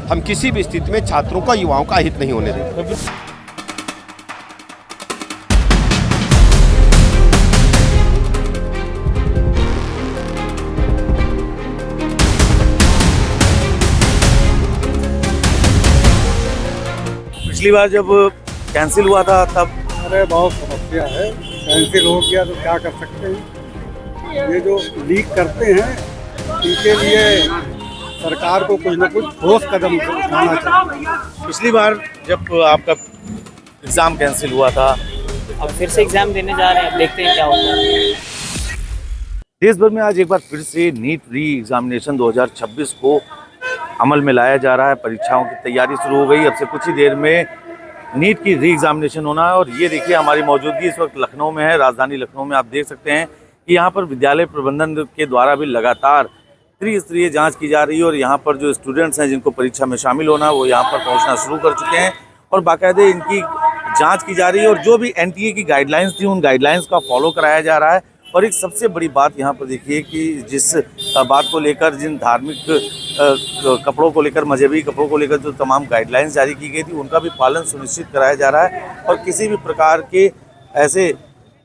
हम किसी भी स्थिति में छात्रों का, युवाओं का हित नहीं होने देंगे। पिछली बार जब कैंसिल हुआ था तब अरे बहुत समस्या है। कैंसिल हो गया तो क्या कर सकते हैं। ये जो लीक करते हैं इनके लिए सरकार को कुछ न कुछ ठोस कदम उठाना चाहिए। पिछली बार जब आपका एग्ज़ाम कैंसिल हुआ था, अब फिर से एग्जाम देने जा रहे हैं, अब देखते हैं क्या होता है। देश भर में आज एक बार फिर से नीट री एग्जामिनेशन 2026 को अमल में लाया जा रहा है। परीक्षाओं की तैयारी शुरू हो गई। अब से कुछ ही देर में नीट की री एग्जामिनेशन होना है। और ये देखिए, हमारी मौजूदगी इस वक्त लखनऊ में है। राजधानी लखनऊ में आप देख सकते हैं कि यहाँ पर विद्यालय प्रबंधन के द्वारा भी लगातार त्रिस्तरीय जांच की जा रही है। और यहाँ पर जो स्टूडेंट्स हैं जिनको परीक्षा में शामिल होना है वो यहाँ पर पहुँचना शुरू कर चुके हैं और बाकायदे इनकी जाँच की जा रही है। और जो भी NTA की गाइडलाइंस थी उन गाइडलाइंस का फॉलो कराया जा रहा है। और एक सबसे बड़ी बात यहाँ पर देखिए कि जिस बात को लेकर, जिन धार्मिक कपड़ों को लेकर, मजहबी कपड़ों को लेकर जो तमाम गाइडलाइंस जारी की गई थी उनका भी पालन सुनिश्चित कराया जा रहा है। और किसी भी प्रकार के ऐसे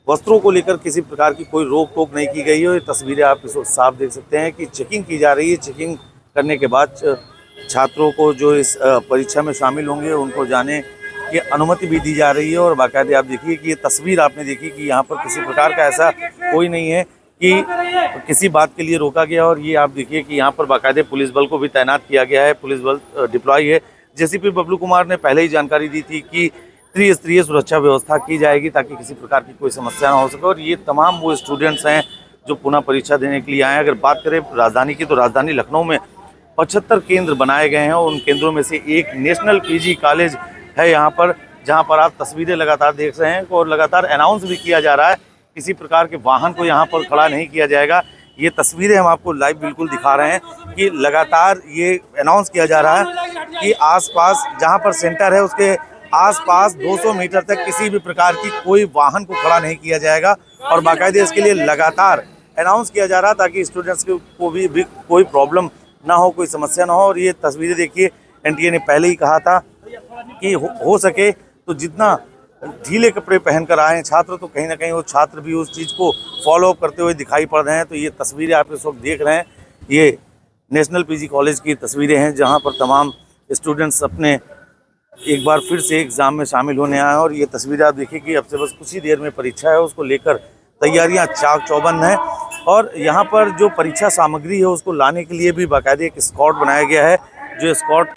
वस्त्रों को लेकर किसी प्रकार की कोई रोक टोक नहीं की गई है। ये तस्वीरें आप इस वक्त साफ देख सकते हैं कि चेकिंग की जा रही है। चेकिंग करने के बाद छात्रों को जो इस परीक्षा में शामिल होंगे उनको जाने की अनुमति भी दी जा रही है। और बाकायदे आप देखिए कि ये तस्वीर आपने देखी कि यहाँ पर किसी प्रकार का ऐसा कोई नहीं है कि किसी बात के लिए रोका गया। और ये आप देखिए कि यहाँ पर बाकायदे पुलिस बल को भी तैनात किया गया है। पुलिस बल डिप्लॉय है। JCP बबलू कुमार ने पहले ही जानकारी दी थी कि त्रिस्तरीय सुरक्षा व्यवस्था की जाएगी ताकि किसी प्रकार की कोई समस्या ना हो सके। और ये तमाम वो स्टूडेंट्स हैं जो पुनः परीक्षा देने के लिए आए हैं। अगर बात करें राजधानी की तो राजधानी लखनऊ में 75 केंद्र बनाए गए हैं। और उन केंद्रों में से एक नेशनल PG कॉलेज है यहाँ पर, जहाँ पर आप तस्वीरें लगातार देख रहे हैं। और लगातार अनाउंस भी किया जा रहा है, किसी प्रकार के वाहन को यहाँ पर खड़ा नहीं किया जाएगा। ये तस्वीरें हम आपको लाइव बिल्कुल दिखा रहे हैं कि लगातार ये अनाउंस किया जा रहा है कि आसपास जहाँ पर सेंटर है उसके आसपास 200 मीटर तक किसी भी प्रकार की कोई वाहन को खड़ा नहीं किया जाएगा। और बाकायदे इसके लिए लगातार अनाउंस किया जा रहा ताकि स्टूडेंट्स को भी कोई प्रॉब्लम ना हो, कोई समस्या ना हो। और ये तस्वीरें देखिए, NTA ने पहले ही कहा था कि हो सके तो जितना ढीले कपड़े पहनकर आए हैं छात्र, तो कहीं ना कहीं वो छात्र भी उस चीज़ को फॉलो अप करते हुए दिखाई पड़ रहे हैं। तो ये तस्वीरें आप इस वक्त देख रहे हैं, ये नेशनल PG कॉलेज की तस्वीरें हैं जहां पर तमाम स्टूडेंट्स अपने एक बार फिर से एग्ज़ाम में शामिल होने आए हैं। और ये तस्वीरें आप देखिए कि अब से बस कुछ ही देर में परीक्षा है, उसको लेकर तैयारियाँ चाक चौबंद हैं। और यहाँ पर जो परीक्षा सामग्री है उसको लाने के लिए भी बाकायदे एक स्क्वाड बनाया गया है। जो स्क्वाड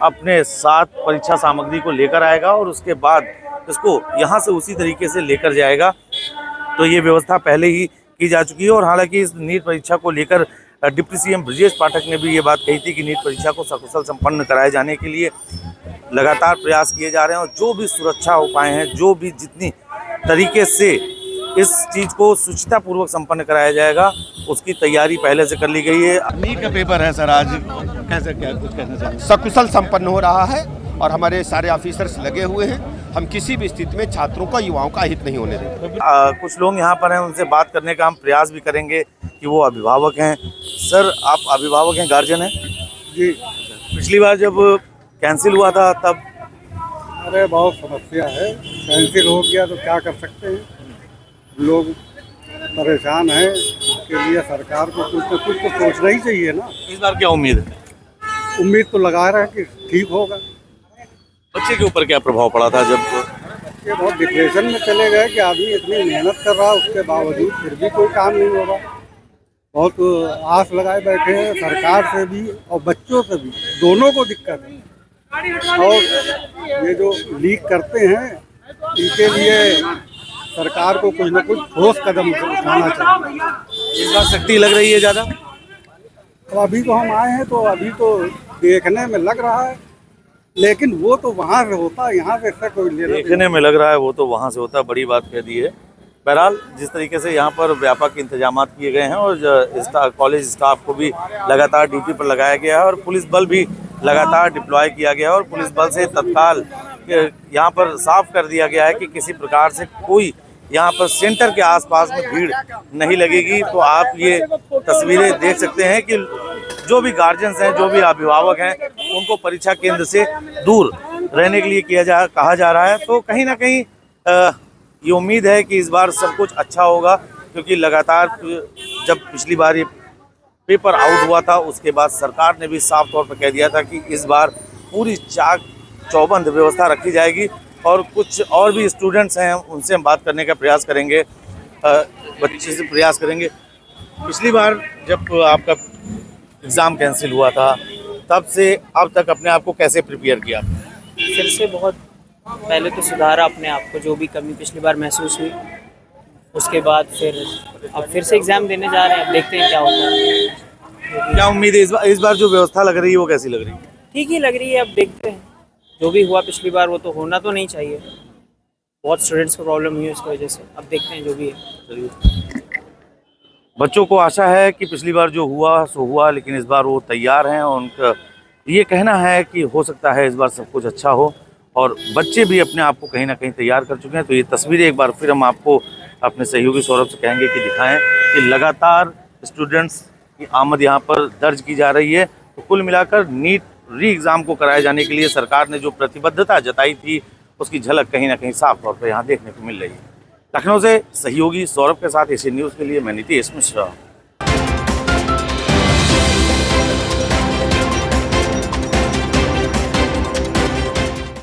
अपने साथ परीक्षा सामग्री को लेकर आएगा और उसके बाद इसको यहाँ से उसी तरीके से लेकर जाएगा। तो ये व्यवस्था पहले ही की जा चुकी है। और हालांकि इस नीट परीक्षा को लेकर डिप्टी CM ब्रजेश पाठक ने भी ये बात कही थी कि नीट परीक्षा को सकुशल संपन्न कराए जाने के लिए लगातार प्रयास किए जा रहे हैं। और जो भी सुरक्षा उपाय हैं, जो भी जितनी तरीके से इस चीज़ को सुचितापूर्वक संपन्न कराया जाएगा उसकी तैयारी पहले से कर ली गई है। नीट का पेपर है सर, आज कैसे क्या कुछ कहना चाहिए? सकुशल संपन्न हो रहा है और हमारे सारे ऑफिसर्स लगे हुए हैं। हम किसी भी स्थिति में छात्रों का, युवाओं का हित नहीं होने देंगे। कुछ लोग यहाँ पर हैं, उनसे बात करने का हम प्रयास भी करेंगे कि वो अभिभावक हैं। सर, आप अभिभावक हैं, गार्जियन हैं? जी। पिछली बार जब कैंसिल हुआ था तब अरे बहुत समस्या है। कैंसिल हो गया तो क्या कर सकते हैं। लोग परेशान हैं, उसके लिए सरकार को कुछ न कुछ तो सोचना ही चाहिए ना। इस बार क्या उम्मीद है? उम्मीद तो लगा रहे हैं कि ठीक होगा। बच्चे के ऊपर क्या प्रभाव पड़ा था जब ये बहुत डिप्रेशन में चले गए कि आदमी इतनी मेहनत कर रहा, उसके बावजूद फिर भी कोई काम नहीं हो रहा। बहुत आस लगाए बैठे हैं सरकार से भी और बच्चों से भी, दोनों को दिक्कत है। और ये जो लीक करते हैं इनके लिए सरकार को कुछ न कुछ ठोस कदम उठाना चाहिए। इस बार सख्ती लग रही है ज़्यादा? तो अभी तो हम आए हैं तो अभी तो देखने में लग रहा है, लेकिन वो तो वहाँ से होता है, यहाँ से इसका कोई लेना देखने में लग रहा है, वो तो वहाँ से होता है। बड़ी बात कह दी है। बहरहाल जिस तरीके से यहाँ पर व्यापक इंतजाम किए गए हैं और कॉलेज स्टाफ को भी लगातार ड्यूटी पर लगाया गया है और पुलिस बल भी लगातार डिप्लॉय किया गया है। और पुलिस बल से तत्काल यहाँ पर साफ कर दिया गया है कि किसी प्रकार से कोई यहाँ पर सेंटर के आसपास में भीड़ नहीं लगेगी। तो आप ये तस्वीरें देख सकते हैं कि जो भी गार्जियंस हैं, जो भी अभिभावक हैं, उनको परीक्षा केंद्र से दूर रहने के लिए कहा जा रहा है। तो कहीं ना कहीं ये उम्मीद है कि इस बार सब कुछ अच्छा होगा, क्योंकि लगातार जब पिछली बार ये पेपर आउट हुआ था उसके बाद सरकार ने भी साफ तौर पर कह दिया था कि इस बार पूरी चाक चौबंद व्यवस्था रखी जाएगी। और कुछ और भी स्टूडेंट्स हैं, उनसे हम बात करने का प्रयास करेंगे, बच्चे से प्रयास करेंगे। पिछली बार जब आपका एग्ज़ाम कैंसिल हुआ था तब से अब तक अपने आप को कैसे प्रिपेयर किया? फिर से बहुत पहले तो सुधारा अपने आप को, जो भी कमी पिछली बार महसूस हुई उसके बाद फिर से एग्ज़ाम देने जा रहे हैं। अब देखते हैं क्या होता है। क्या उम्मीद है इस बार जो व्यवस्था लग रही है वो कैसी लग रही है? ठीक ही लग रही है, अब देखते हैं। जो भी हुआ पिछली बार वो तो होना तो नहीं चाहिए, बहुत स्टूडेंट्स को प्रॉब्लम हुई है उसकी वजह से। अब देखते हैं जो भी है। बच्चों को आशा है कि पिछली बार जो हुआ सो हुआ, लेकिन इस बार वो तैयार हैं और उनका ये कहना है कि हो सकता है इस बार सब कुछ अच्छा हो, और बच्चे भी अपने आप को कहीं ना कहीं तैयार कर चुके हैं। तो ये तस्वीरें एक बार फिर हम आपको अपने सहयोगी सौरभ से कहेंगे कि दिखाएं कि लगातार स्टूडेंट्स की आमद यहाँ पर दर्ज की जा रही है। तो कुल मिलाकर नीट री एग्ज़ाम को कराए जाने के लिए सरकार ने जो प्रतिबद्धता जताई थी उसकी झलक कहीं ना कहीं साफ तौर पर यहाँ देखने को मिल रही है। लखनऊ से सहयोगी सौरभ के साथ एशियन न्यूज़ के लिए मैं नीतीश मिश्रा।